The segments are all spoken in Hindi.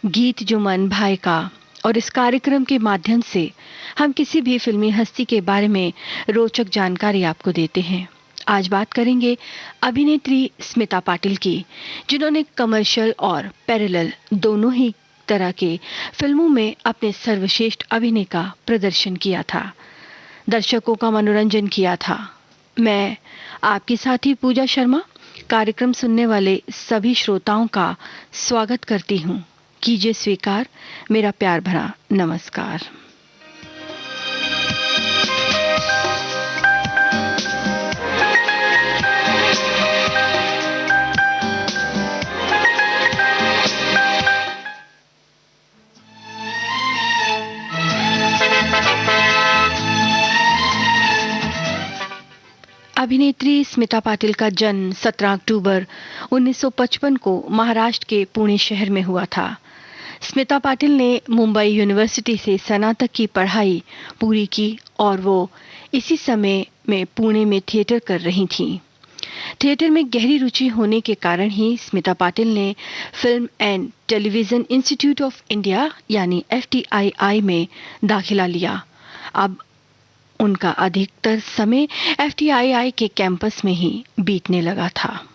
गीत जो मन भाए का। और इस कार्यक्रम के माध्यम से हम किसी भी फिल्मी हस्ती के बारे में रोचक जानकारी आपको देते हैं। आज बात करेंगे अभिनेत्री स्मिता पाटिल की, जिन्होंने कमर्शियल और पैरेलल दोनों ही तरह के फिल्मों में अपने सर्वश्रेष्ठ अभिनय का प्रदर्शन किया था, दर्शकों का मनोरंजन किया था। मैं आपकी साथी पूजा शर्मा कार्यक्रम सुनने वाले सभी श्रोताओं का स्वागत करती हूँ। कीजिए स्वीकार मेरा प्यार भरा नमस्कार। अभिनेत्री स्मिता पाटिल का जन्म 17 अक्टूबर 1955 को महाराष्ट्र के पुणे शहर में हुआ था। स्मिता पाटिल ने मुंबई यूनिवर्सिटी से स्नातक की पढ़ाई पूरी की और वो इसी समय में पुणे में थिएटर कर रही थीं। थिएटर में गहरी रुचि होने के कारण ही स्मिता पाटिल ने film and television institute of India यानी FTII में दाखिला लिया। अब उनका अधिकतर समय FTII के कैंपस में ही बीतने लगा था।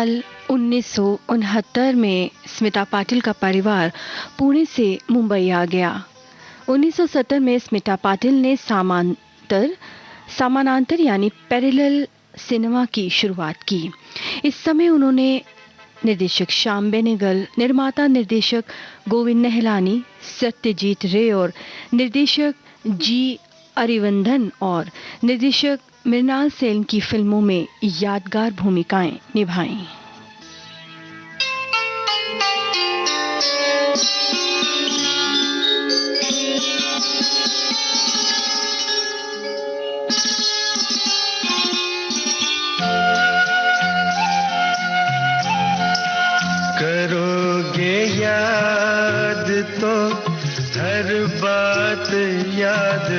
साल 1969 में स्मिता पाटिल का परिवार पुणे से मुंबई आ गया। 1970 में स्मिता पाटिल ने समानांतर यानी पैरेलल सिनेमा की शुरुआत की। इस समय उन्होंने निर्देशक श्याम बेनेगल, निर्माता निर्देशक गोविंद निहलानी, सत्यजीत रे और निर्देशक जी अरिवंदन और निर्देशक मृणाल सेन की फिल्मों में यादगार भूमिकाएं निभाईं। करोगे याद तो हर बात याद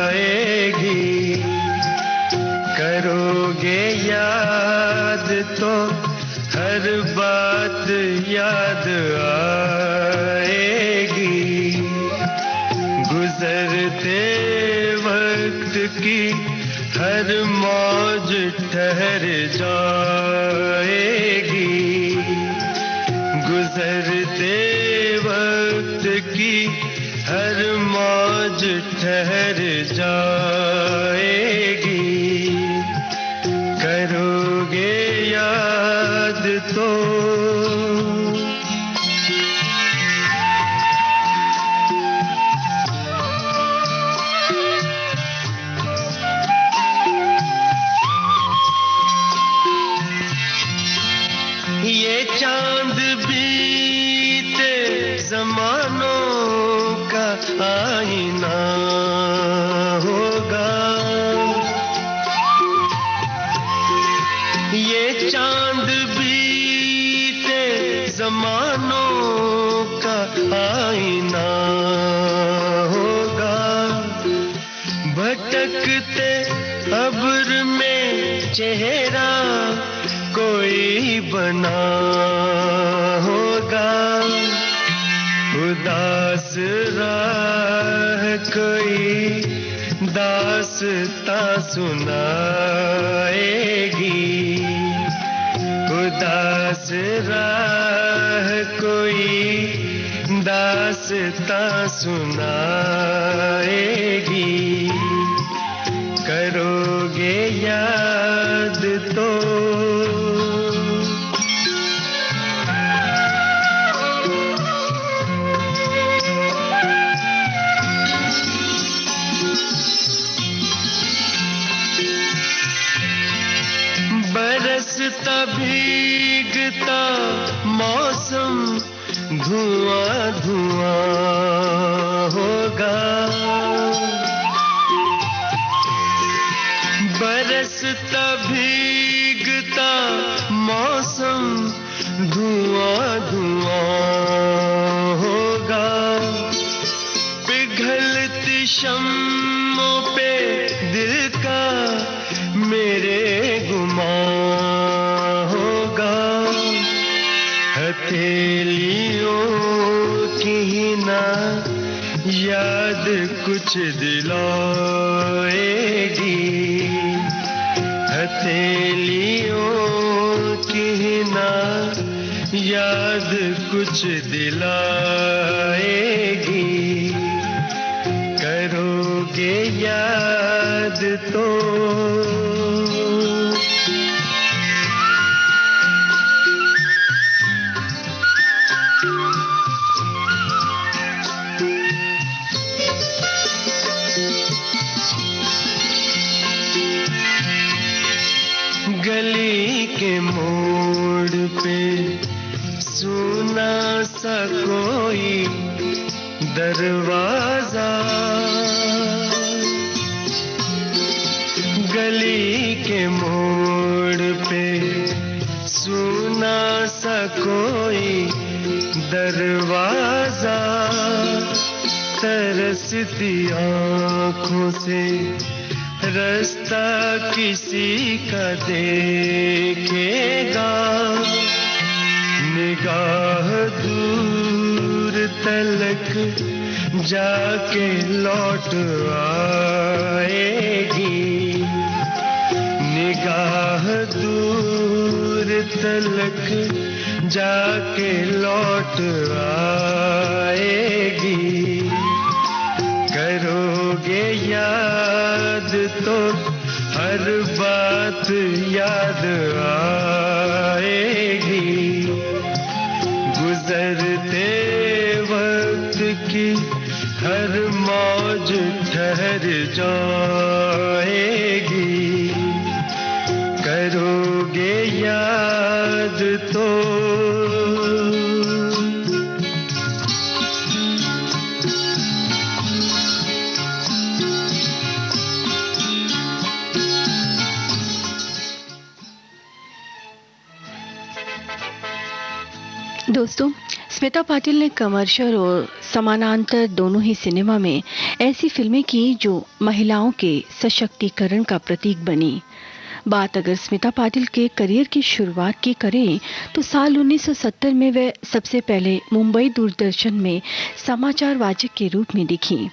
आएगी, करोगे याद तो हर बात याद आएगी, गुजरते वक्त की हर मौज ठहर जाएगी, गुजरते वक्त की हर मौज ठहर जाएगी, करोगे याद तो। ये चांद बीते जमानों का आईना होगा, ये चांद बीते जमानों का आईना होगा, भटकते अब्र में चेहरा कोई बना होगा, उदास राह कोई दास्तां सुनाएगी, उदास राह कोई दास्तां सुनाएगी, करोगे याद तो। बरसता भीगता मौसम धुआं धुआं होगा, बरसता भीगता मौसम धुआं धुआं होगा, पिघलती शम्मों पे दिल का मेरे गुमां होगा, हथेलियों की ना याद कुछ दिलाएगी, हथेलियों की ना याद कुछ दिलाएगी, करोगे याद तो। गली के मोड़ पे सुना सा कोई दरवाजा, गली के मोड़ पे सुना सा कोई दरवाजा, तरसती आँखों से रास्ता किसी का देखेगा, निगाह दूर तलक जाके लौट आएगी, निगाह दूर तलक जाके लौट आएगी। करोगे याद तो हर बात याद आएगी। गुजरते वक्त की हर मौज ठहर जाएगी। करोगे याद तो। दोस्तों, स्मिता पाटिल ने कमर्शियल और समानांतर दोनों ही सिनेमा में ऐसी फिल्में की जो महिलाओं के सशक्तिकरण का प्रतीक बनी। बात अगर स्मिता पाटिल के करियर की शुरुआत की करें तो साल 1970 में वे सबसे पहले मुंबई दूरदर्शन में समाचार वाचक के रूप में दिखी।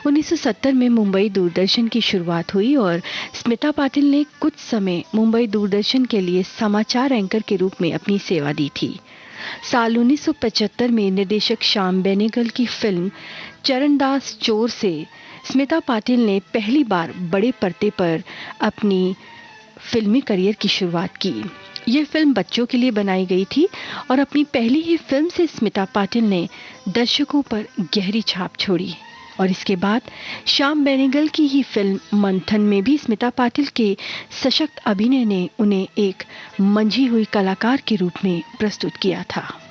1970 में मुंबई दूरदर्शन की शुरुआत हुई और स्मिता पाटिल ने कुछ समय मुंबई दूरदर्शन के लिए समाचार एंकर के रूप में अपनी सेवा दी थी। साल 1975 में निर्देशक श्याम बेनेगल की फिल्म चरणदास चोर से स्मिता पाटिल ने पहली बार बड़े पर्दे पर अपनी फिल्मी करियर की शुरुआत की। यह फिल्म बच्चों के लिए बनाई गई थी और अपनी पहली ही फिल्म से स्मिता पाटिल ने दर्शकों पर गहरी छाप छोड़ी। और इसके बाद श्याम बेनेगल की ही फिल्म मंथन में भी स्मिता पाटिल के सशक्त अभिनय ने उन्हें एक मंझी हुई कलाकार के रूप में प्रस्तुत किया था।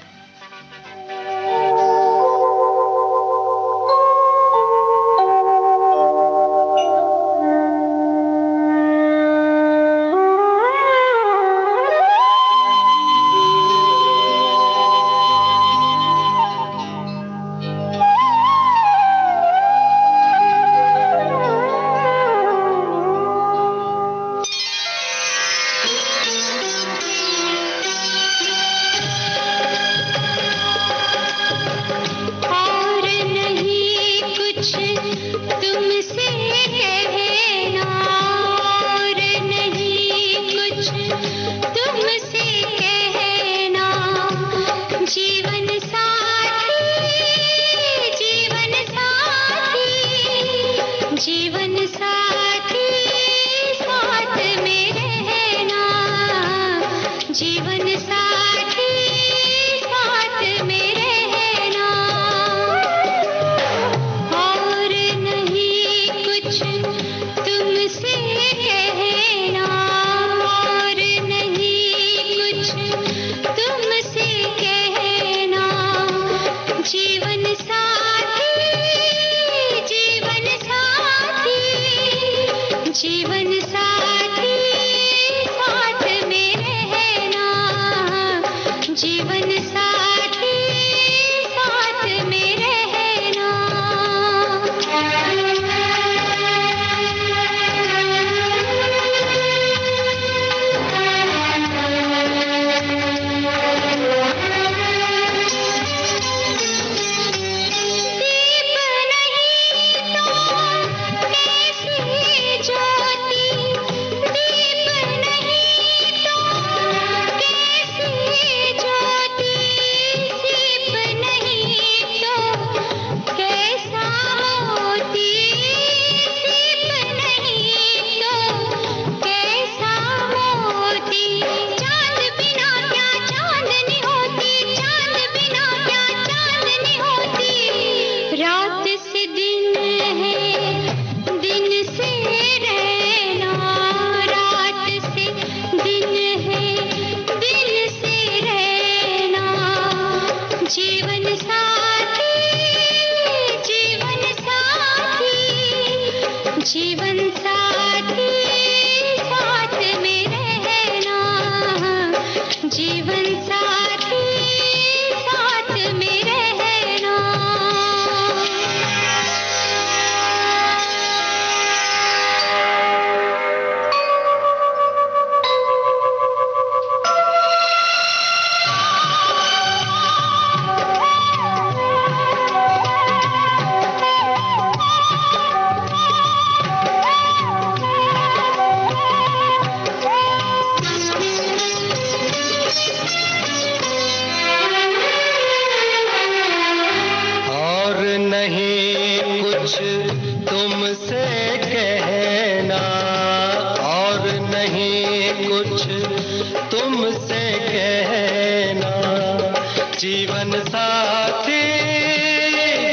जीवन साथी,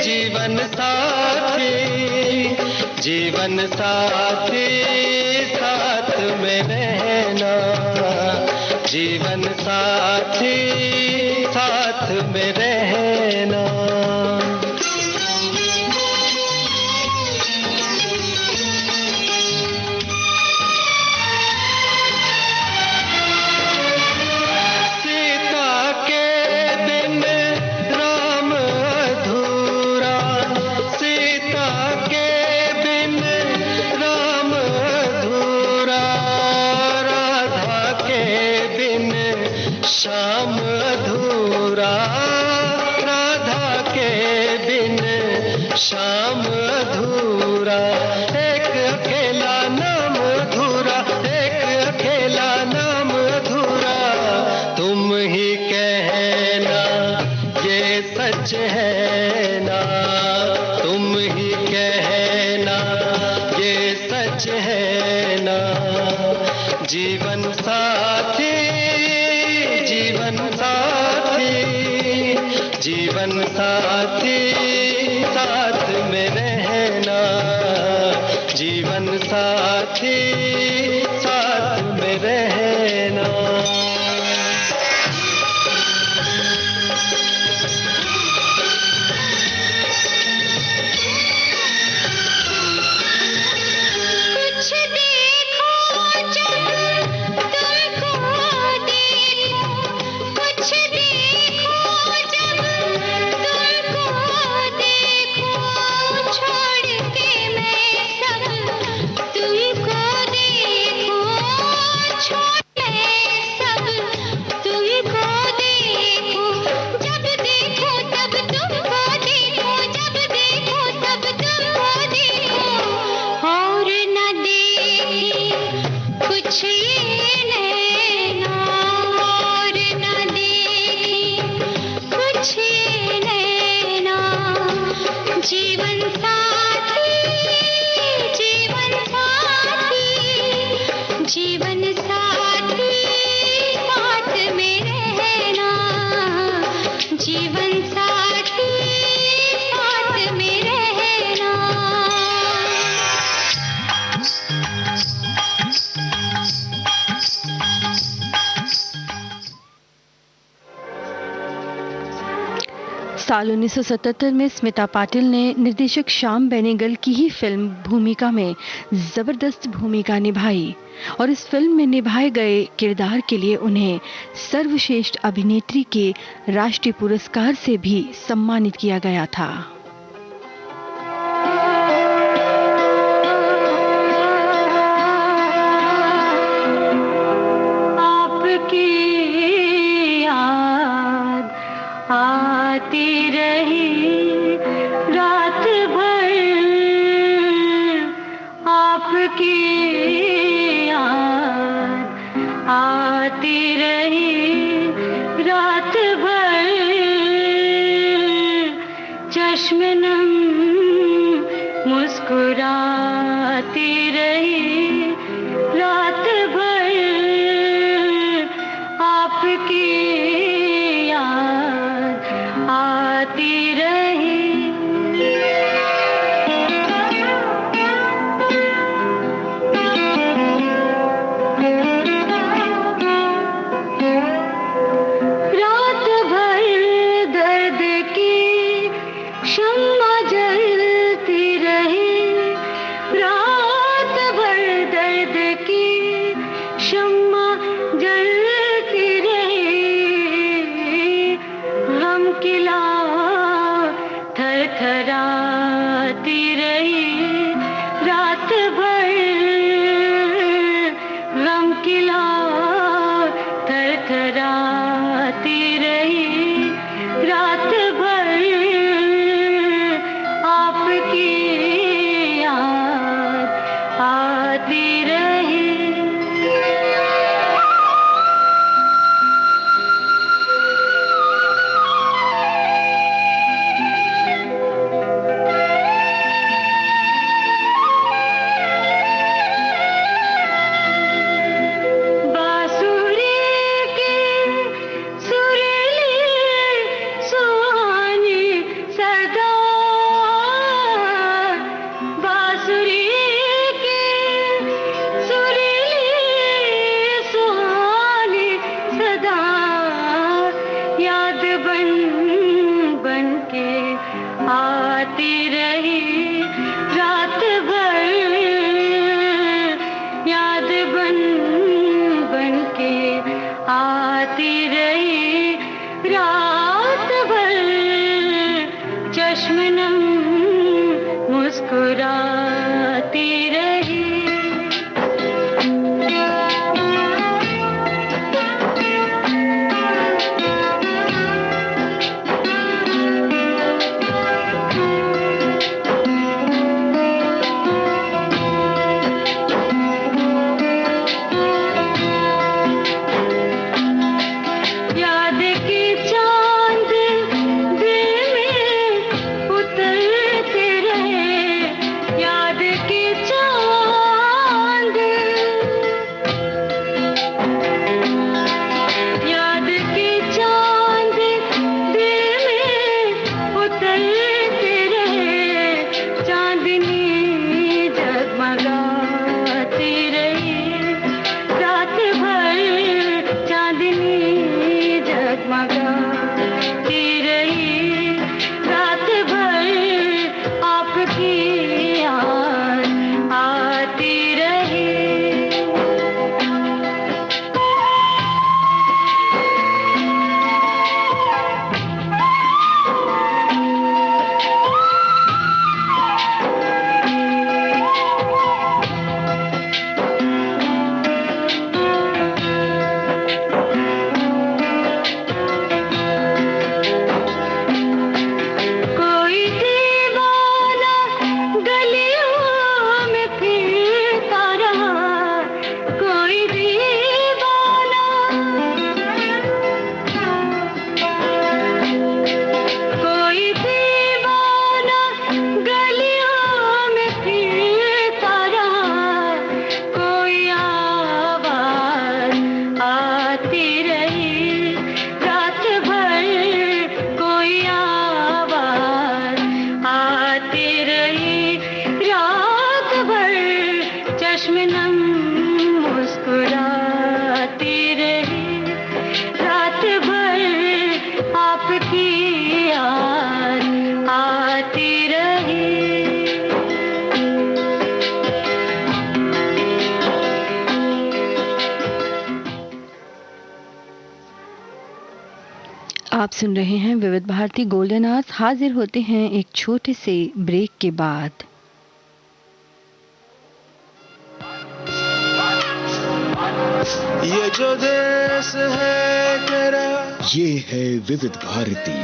जीवन साथी, जीवन साथी, साथ में रहना, जीवन साथी, साथ में रहना। श्याम अधूरा, राधा के बिन श्याम अधूरा, एक अकेला नाम अधूरा, एक अकेला नाम अधूरा। तुम ही कहना ये सच है ना, तुम ही कहना ये सच है ना। जीवन साथी, जीवन साथी, जीवन साथी, साथ में रहना, जीवन साथी, साथ में रहना। जीवन साथी, जीवन साथी, जीवन साथी, साथ में रहना, जीवन साथी, साथ में रहना। साल 1977 में स्मिता पाटिल ने निर्देशक श्याम बेनेगल की ही फिल्म भूमिका में जबरदस्त भूमिका निभाई और इस फिल्म में निभाए गए किरदार के लिए उन्हें सर्वश्रेष्ठ अभिनेत्री के राष्ट्रीय पुरस्कार से भी सम्मानित किया गया था। आती रही रात भर, आपकी याद आती रही रात भर, चश्मे नम मुस्कुराती रही रात भर, आपकी आती रही। रात भर दर्द की शम्मा याद बन बन के आती रही रात भर, याद बन बन के आती रही रात भर, चश्म नम मुस्कुराती रही। आप सुन रहे हैं विविध भारती गोल्डन आवर्स। हाजिर होते हैं एक छोटे से ब्रेक के बाद। ये जो देश है तेरा, ये है विविध भारती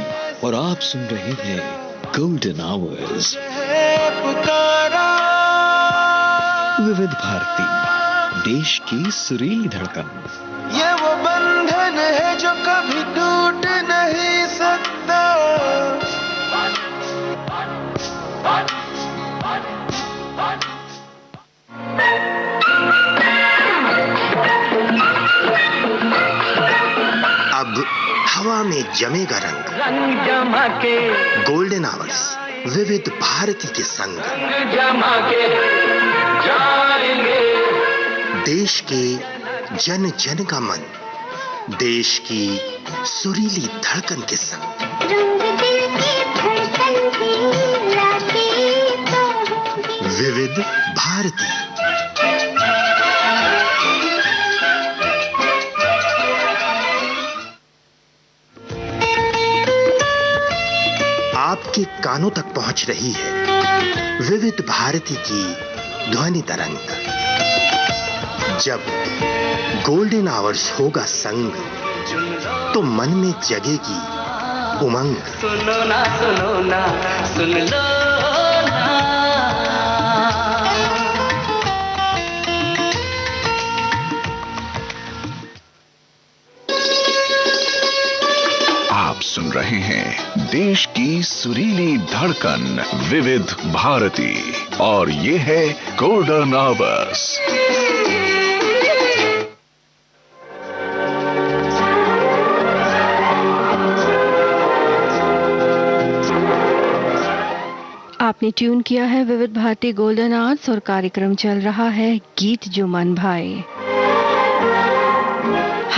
और आप सुन रहे हैं गोल्डन आवर्स। पुकारा विविध भारती, देश की सुरीली धड़कन। ये वो बंधन है जो कभी टूट नहीं सकता। अब हवा में जमेगा रंग, रंग जमा के गोल्डन आवर्स विविध भारती के संग, जमा के जाएंगे। देश के जन जन का मन, देश की सुरीली धड़कन के संग। रंग दिल की धड़कन की रातें तो होंगी। विविध भारती। आपके कानों तक पहुंच रही है विविध भारती की ध्वनि तरंग। जब गोल्डन आवर्स होगा संग, तो मन में जगेगी उमंग। सुनो ना सुन लो ना। आप सुन रहे हैं देश की सुरीली धड़कन विविध भारती और ये है गोल्डन आवर्स। आपने ट्यून किया है विविध भारती गोल्डन आवर्स और कार्यक्रम चल रहा है गीत जो मन भाए।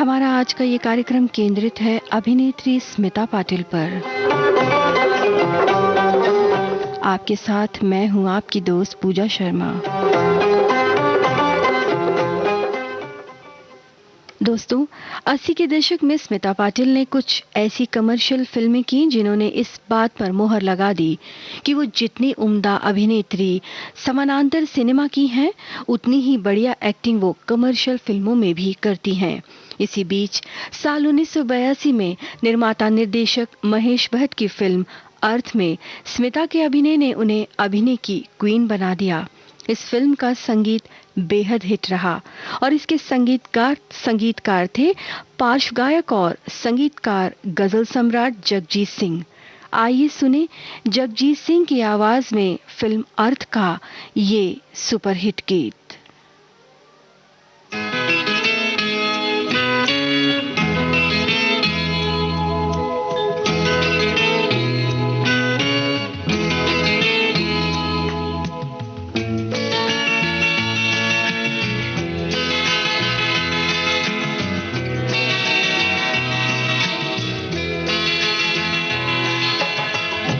हमारा आज का ये कार्यक्रम केंद्रित है अभिनेत्री स्मिता पाटिल पर। आपके साथ मैं हूं आपकी दोस्त पूजा शर्मा। दोस्तों, 80 के दशक में स्मिता पाटिल ने कुछ ऐसी कमर्शियल फिल्में की जिन्होंने इस बात पर मोहर लगा दी कि वो जितनी उम्दा अभिनेत्री समानांतर सिनेमा की हैं, उतनी ही बढ़िया एक्टिंग वो कमर्शियल फिल्मों में भी करती हैं। इसी बीच साल 1982 में निर्माता निर्देशक महेश भट्ट की फिल्म अर्थ में स्मिता के अभिनय ने उन्हें अभिनय की क्वीन बना दिया। इस फिल्म का संगीत बेहद हिट रहा और इसके संगीतकार थे पार्श्व गायक और संगीतकार गजल सम्राट जगजीत सिंह। आइए सुने जगजीत सिंह की आवाज में फिल्म अर्थ का ये सुपरहिट गीत।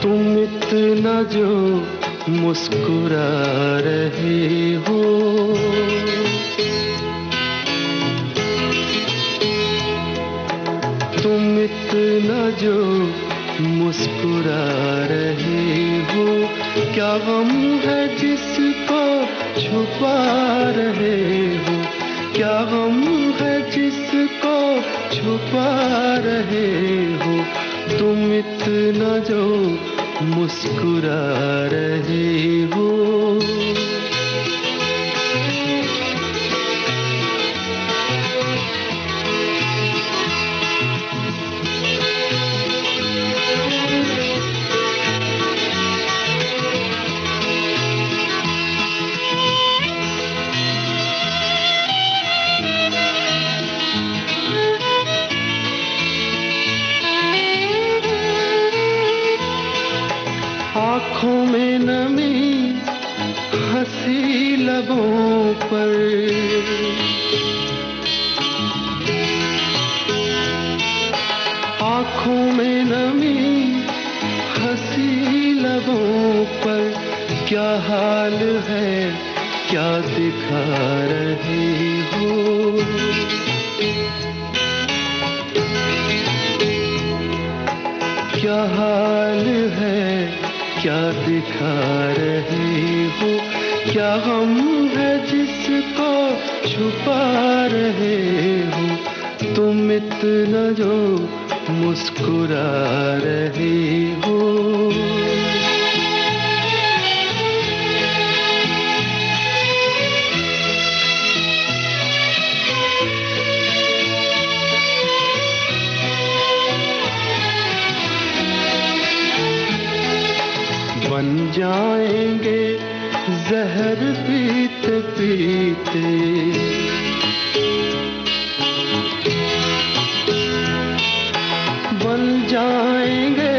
तुम इतना जो मुस्कुरा रहे हो, तुम इतना जो मुस्कुरा रहे हो, क्या गम है जिसको छुपा रहे हो, क्या गम है जिसको छुपा रहे हो, तुम इतना जो मुस्कुरा रहे हो। आँखों में नमी हंसी लबों पर, आँखों में नमी हंसी लबों पर, क्या हाल है क्या दिखा रहे हो, क्या हाल है क्या दिखा रहे हो, क्या गम है जिसको छुपा रहे हो, तुम इतना जो मुस्कुरा रहे हो। बन जाएंगे जहर पीते पीते, बन जाएंगे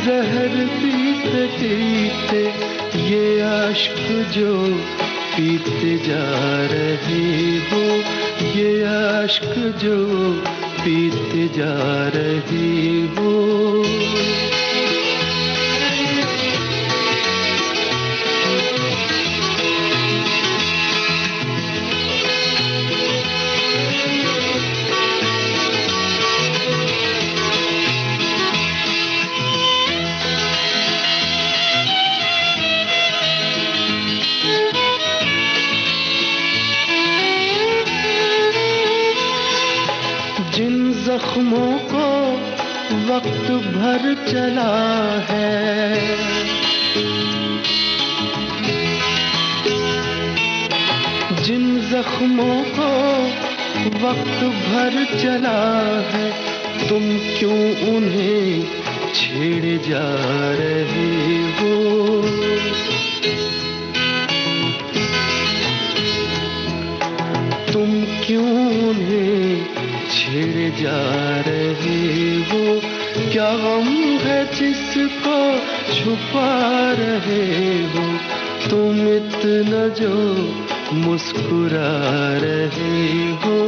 जहर पीते पीते, ये आश्क जो पीते जा रहे हो, ये आश्क जो पीते जा रहे हो। जिन जख्मों को वक्त भर चला है, जिन जख्मों को वक्त भर चला है, तुम क्यों उन्हें छेड़े जा रहे हो, तुम क्यों उन्हें छेड़े जा रहे हो, क्या गम है जिसको छुपा रहे हो, तुम इतना जो मुस्कुरा रहे हो।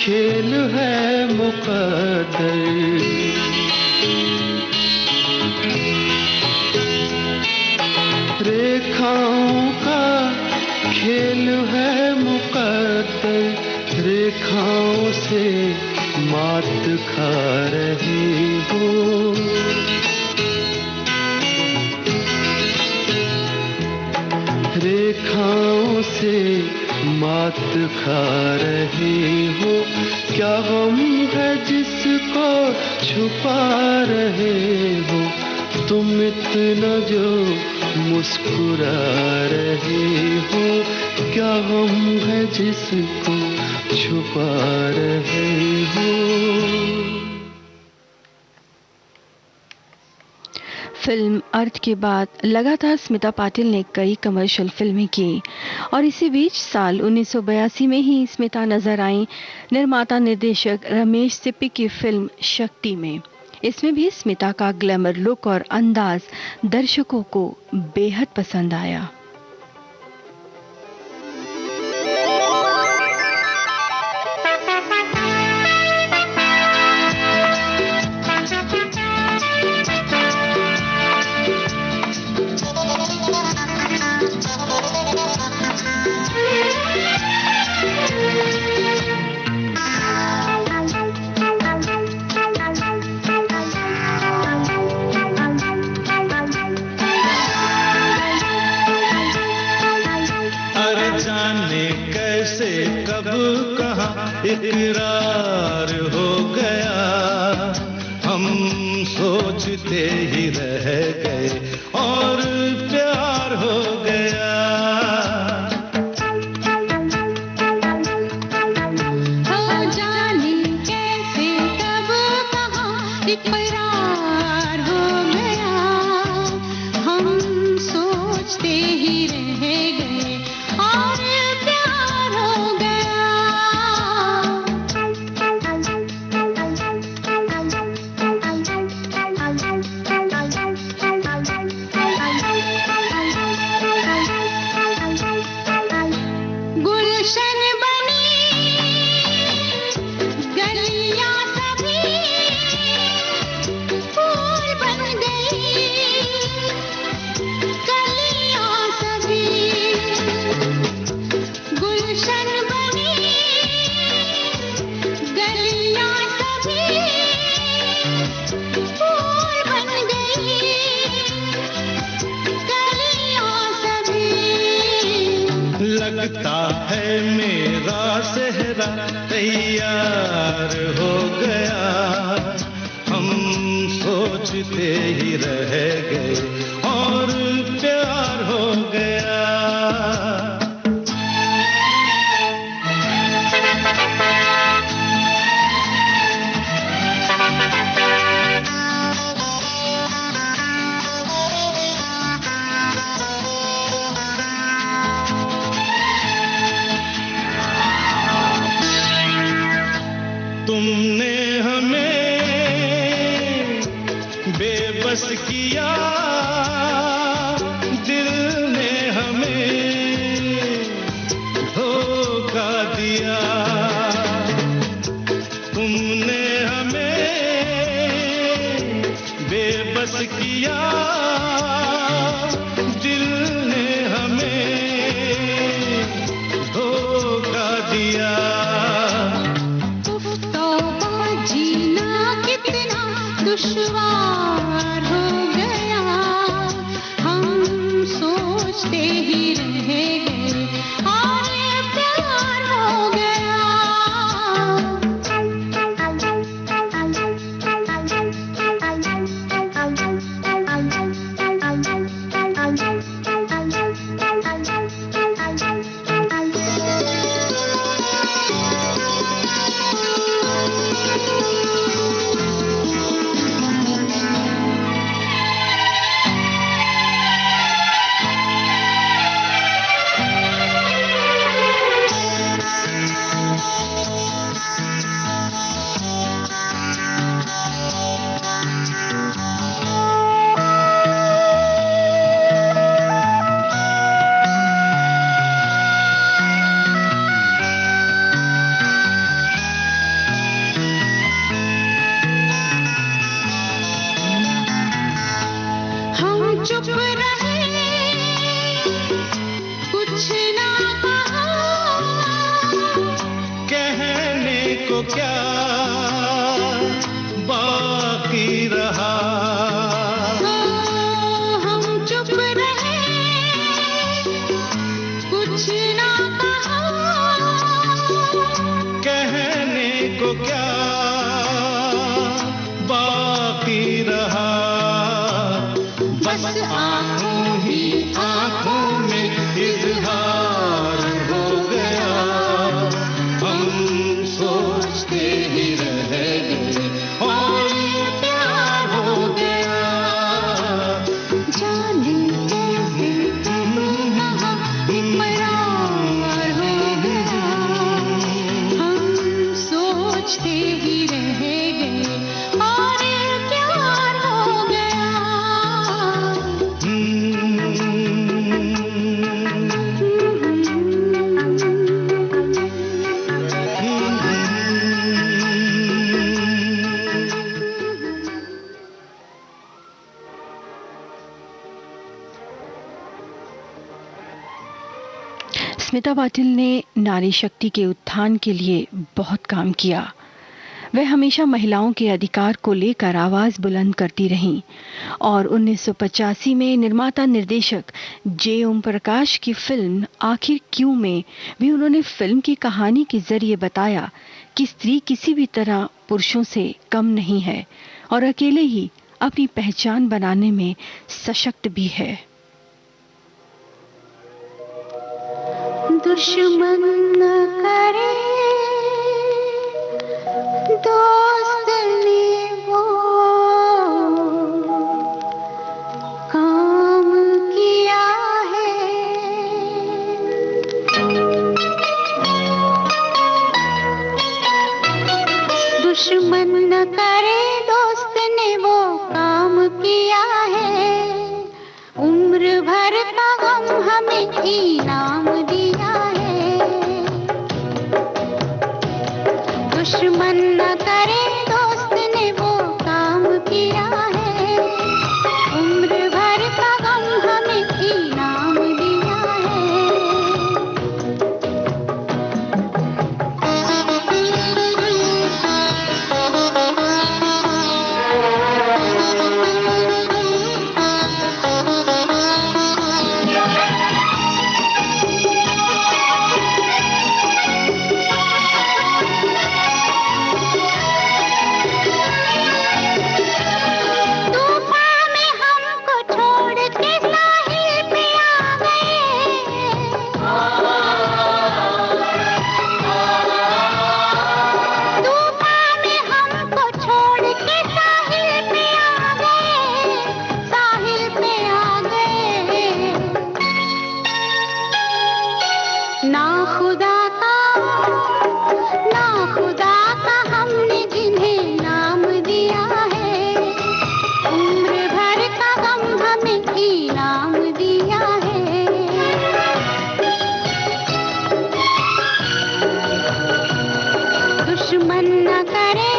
खेल है मुकद्दर। रेखाओं का खेल है मुकद्दर, रेखाओं से मात खा रही हो। रेखाओं से मात खा रही हो। क्या गम है जिसको छुपा रहे हो, तुम इतना जो मुस्कुरा रहे हो। क्या गम है जिसको छुपा रहे हो। फिल्म अर्थ के बाद लगातार स्मिता पाटिल ने कई कमर्शियल फिल्में की और इसी बीच साल 1982 में ही स्मिता नजर आई निर्माता निर्देशक रमेश सिप्पी की फिल्म शक्ति में। इसमें भी स्मिता का ग्लैमर लुक और अंदाज दर्शकों को बेहद पसंद आया। इकरार हो गया, हम सोचते ही रह गए और प्यार हो गया। हो जाने कैसे कब कहाँ इकरार हो गया, हम सोचते ही रह गए और प्यार हो गया। गुलशन बनी गलियां सभी फूल बन गई, गलियां सभी गुलशन बनी गलियां सभी फूल बन गई, गलियां सभी। लगता है मेरा सेहरा तैयार हो गया, हम सोचते ही रह गए और प्यार हो गया। तुमने हमें बेबस किया, दिल ने हमें धोखा दिया। तुमने हमें बेबस किया, दिल ने हमें धोखा दिया। जीना कितना दुश्वार हो गया, हम सोचते ही रह गए और प्यार हो गया। को क्या बाकी रहा। हम चुप रहे, कुछ ना कहा, कहने को क्या बाकी रहा। बस आंखों ही आंखों में इजहार हो गया। हम सोचते ही रह गए और प्यार हो गया। जाने कैसे कहाँ इकरार हो गया। हम सोचते ही रह गए और प्यार हो गया। स्मिता पाटिल ने नारी शक्ति के उत्थान के लिए बहुत काम किया। वह हमेशा महिलाओं के अधिकार को लेकर आवाज बुलंद करती रहीं और 1985 में निर्माता निर्देशक जे ओम प्रकाश की फिल्म आखिर क्यों में भी उन्होंने फिल्म की कहानी के जरिए बताया कि स्त्री किसी भी तरह पुरुषों से कम नहीं है और अकेले ही अपनी पहचान बनाने में सशक्त भी है। दुश्मन न करे दोस्त ने वो काम किया है। दुश्मन न करे दोस्त ने वो काम किया है। उम्र भर का गम हमें इनाम दिया है। दुश्मन न करे दोस्त ने वो काम किया है। उम्र भर का गम हमें इनाम दिया तूफान में हमको छोड़ के साहिल पे आ गए। तूफान में हमको छोड़ के साहिल पे आ गए। साहिल पे आ गए। ना खुदा का हमने जिन्हें नाम दिया है। उम्र भर का गम हमें इनाम दिया है। दुश्मन न करे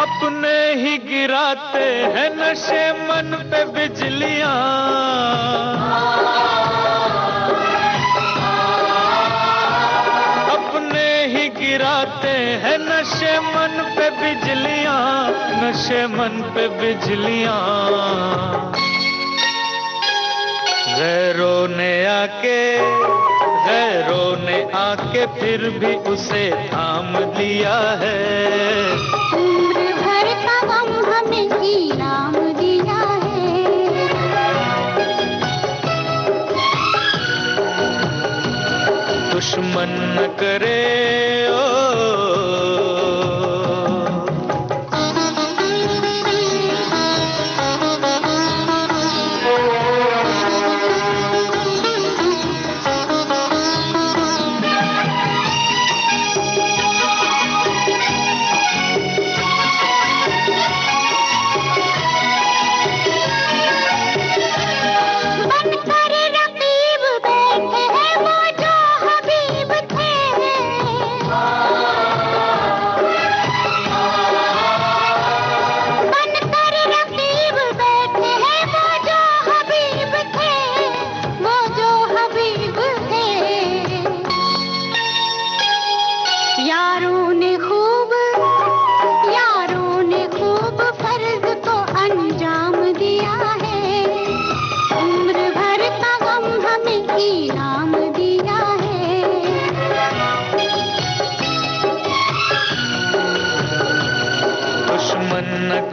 अपने ही गिराते हैं नशे मन पे बिजलियां, अपने ही गिराते हैं नशे मन पे बिजलियां, नशे मन पे बिजलियां। गैरों ने आके फिर भी उसे थाम दिया है। उम्र भर का गम हमें इनाम दिया है। दुश्मन न करे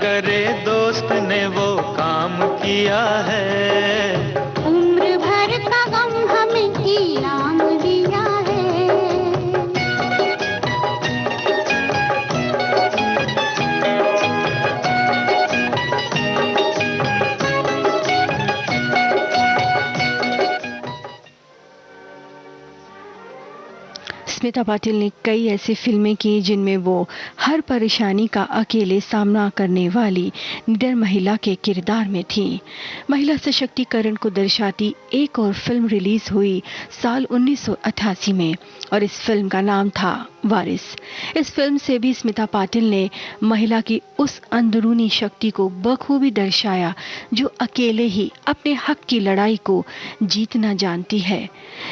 करे दोस्त ने वो काम किया है। उम्र भर का गम हमें इनाम दिया है। स्मिता पाटिल ने कई ऐसी फिल्में की जिनमें वो हर परेशानी का अकेले सामना करने वाली निडर महिला के किरदार में थी। महिला सशक्तिकरण को दर्शाती एक और फिल्म रिलीज हुई साल 1988 में और इस फिल्म का नाम था वारिस। इस फिल्म से भी स्मिता पाटिल ने महिला की उस अंदरूनी शक्ति को बखूबी दर्शाया जो अकेले ही अपने हक की लड़ाई को जीतना जानती है।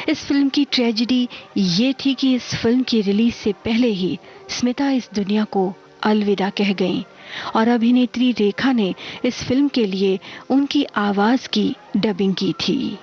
इस फिल्म की ट्रेजेडी ये थी कि इस फिल्म की रिलीज से पहले ही स्मिता इस दुनिया को अलविदा कह गईं और अभिनेत्री रेखा ने इस फिल्म के लिए उनकी आवाज की डबिंग की थी।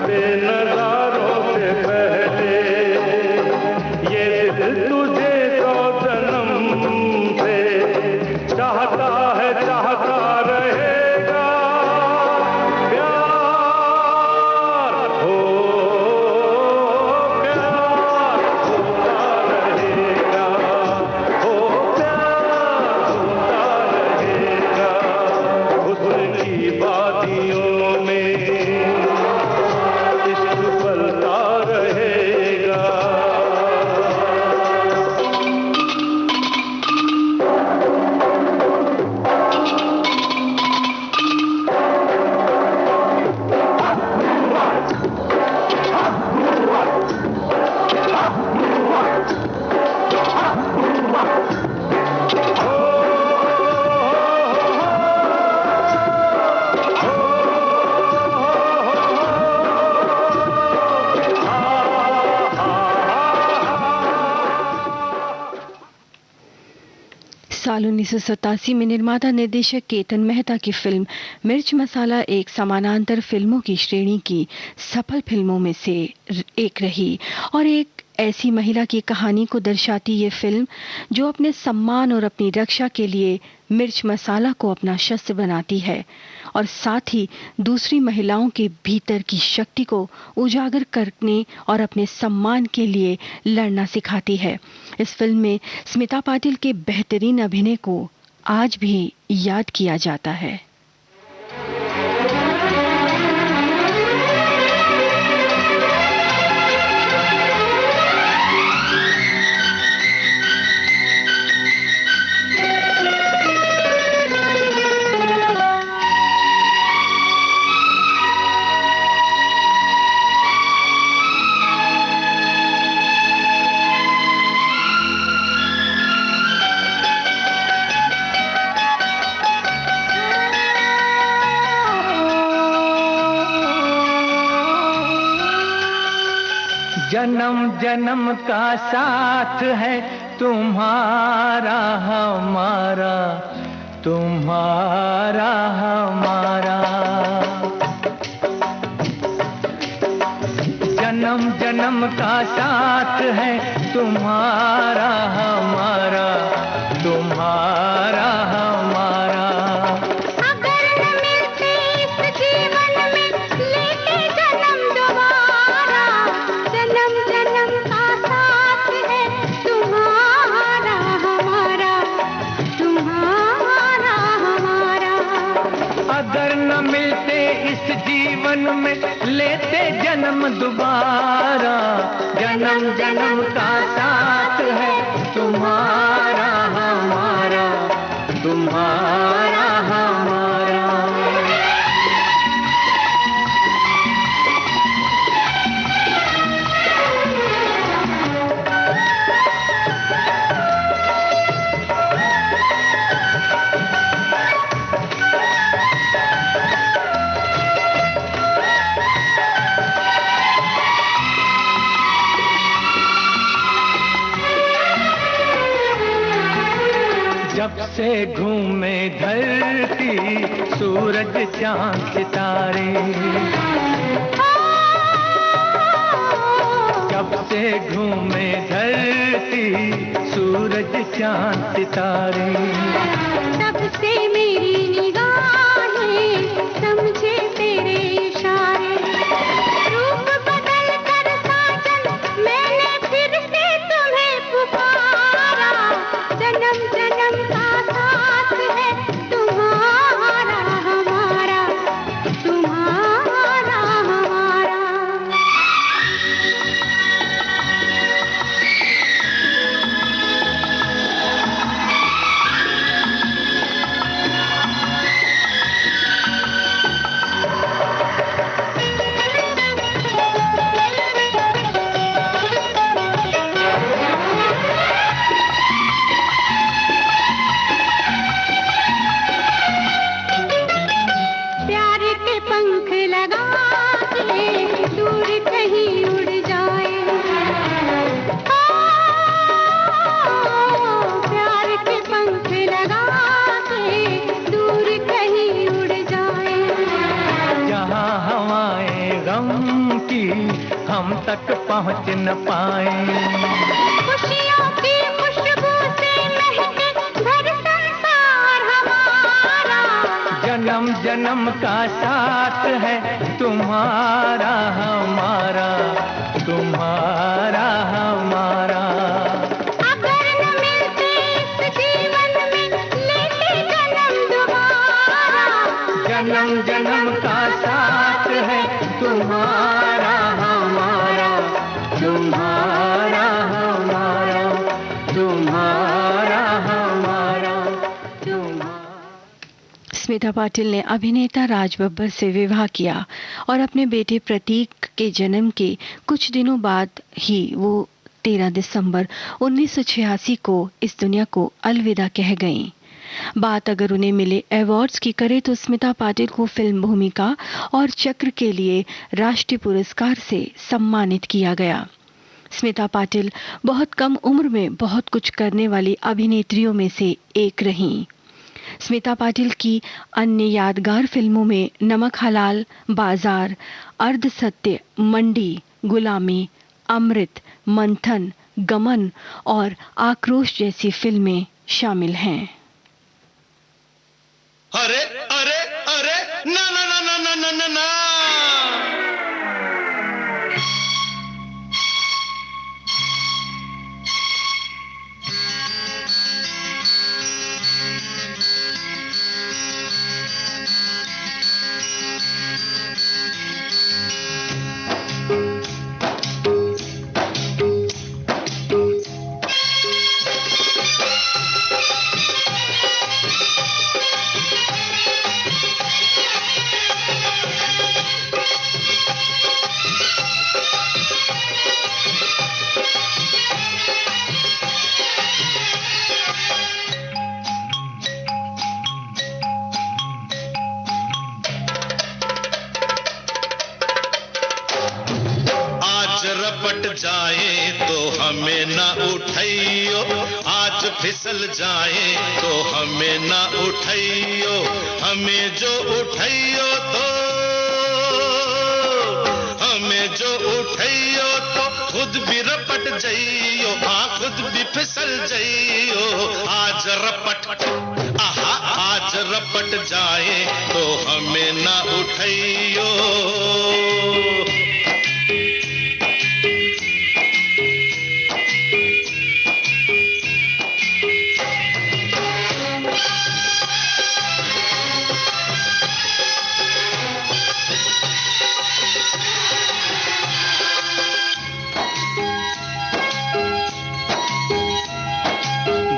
बरसे नजारों से पहले, ये दिल तुझे 100 जन्म से चाहता है, चाहता रहेगा। प्यार हो, प्यार होता रहेगा, हो प्यार होता रहेगा। उसकी वादियों में इश्क पलता रहेगा। साल 1987 में निर्माता निर्देशक केतन मेहता की फिल्म मिर्च मसाला एक समानांतर फिल्मों की श्रेणी की सफल फिल्मों में से एक रही और एक ऐसी महिला की कहानी को दर्शाती ये फिल्म जो अपने सम्मान और अपनी रक्षा के लिए मिर्च मसाला को अपना शस्त्र बनाती है और साथ ही दूसरी महिलाओं के भीतर की शक्ति को उजागर करने और अपने सम्मान के लिए लड़ना सिखाती है। इस फिल्म में स्मिता पाटिल के बेहतरीन अभिनय को आज भी याद किया जाता है। जन्म जन्म का साथ है तुम्हारा हमारा, तुम्हारा हमारा। जन्म जन्म का साथ है तुम्हारा हमारा, तुम्हारा हमारा। जीवन में लेते जन्म दोबारा, जन्म जन्म का साथ है तुम्हारा हमारा, तुम्हारा हमारा। जब से घूमे धरती सूरज चांद सितारे, जब से घूमे धरती सूरज चांद सितारे, तब से मेरी निगाहें समझे तेरे इशारे। रूप बदल कर साजन मैंने फिर से तुम्हें पुकारा, जन्म जन्म का साथ है तुम्हारा हमारा, तुम्हारा हमारा। हम तक पहुँच न पाए। खुशियों की खुशबू से महके घर संसार हमारा, जन्म जन्म का साथ है तुम्हारा हमारा, तुम्हारा हमारा। अगर न मिलते इस जीवन में लेते जन्म दोबारा, जन्म जन्म का साथ है तुम्हारा हमारा, तुम्हारा हमारा, तुम्हारा हमारा, तुम्हारा। स्मिता पाटिल ने अभिनेता राज बब्बर से विवाह किया और अपने बेटे प्रतीक के जन्म के कुछ दिनों बाद ही वो 13 दिसंबर 1986 को इस दुनिया को अलविदा कह गईं। बात अगर उन्हें मिले अवार्ड्स की करें तो स्मिता पाटिल को फिल्म भूमिका और चक्र के लिए राष्ट्रीय पुरस्कार से सम्मानित किया गया। स्मिता पाटिल बहुत कम उम्र में बहुत कुछ करने वाली अभिनेत्रियों में से एक रहीं। स्मिता पाटिल की अन्य यादगार फिल्मों में नमक हलाल, बाजार, अर्ध सत्य, मंडी, गुलामी, अमृत, मंथन, गमन और आक्रोश जैसी फिल्में शामिल हैं। अरे अरे अरे ना ना ना ना ना ना ना ना। रपट जाए तो हमें ना उठाइयो, आज फिसल जाए तो हमें ना उठाइयो, हमें जो उठाइयो तो हमें जो उठाइयो तो खुद भी रपट जाइयो, हाँ खुद भी फिसल जाइयो। आज रपट आहा आज रपट जाए तो हमें ना उठाइयो।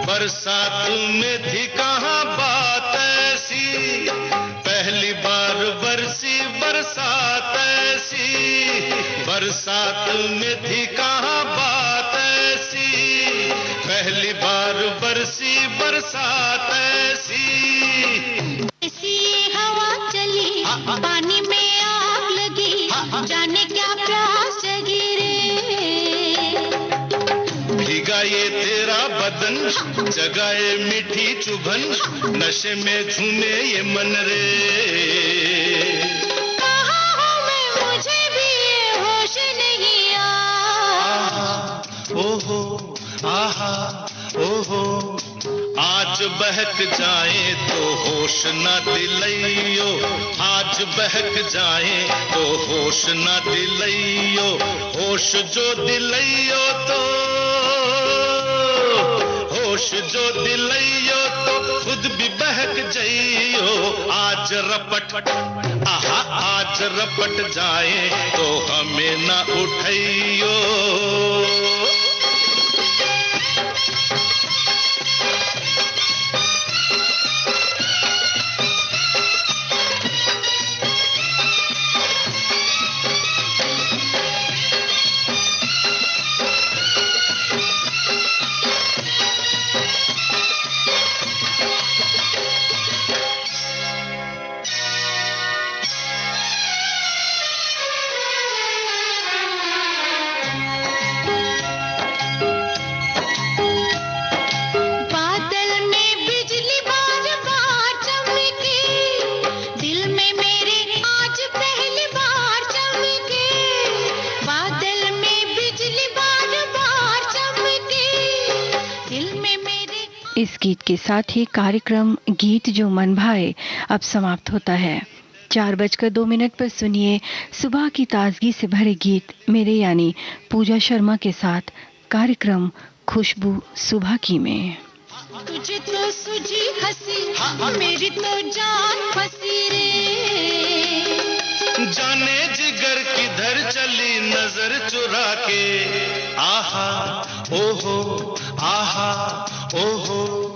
बरसात में थी कहाँ बात ऐसी, पहली बार बरसी बरसात ऐसी। बरसात में थी कहाँ बात ऐसी, पहली बार बरसी बरसात ऐसी। ऐसी हवा चली पानी में आग लगी, जाने क्या प्यास जगी रे। भीगा ये तेरा बदन जगाए मीठी चुभन, नशे में झूमे ये मन रे। कहाँ हूँ मैं मुझे भी ये होश नहीं आहा, ओहो आहा ओहो। आज बहक जाए तो होश न दिलाइयो, आज बहक जाए तो होश न दिलाइयो। होश जो दिलाइयो तो होश जो दिलाइयो तो खुद भी बहक जाइयो। आज रपट आहा आज रपट जाए तो हमें न उठाइयो। इस गीत के साथ ही कार्यक्रम गीत जो मन भाए अब समाप्त होता है। 4:02 पर सुनिए सुबह की ताजगी से भरे गीत मेरे यानी पूजा शर्मा के साथ कार्यक्रम खुशबू सुबह की में। तुझे तो सुझी हंसी मेरी तो जान फंसी रे, जाने जिगर किधर चली नजर चुरा के, आहा ओहो आहा ओहो।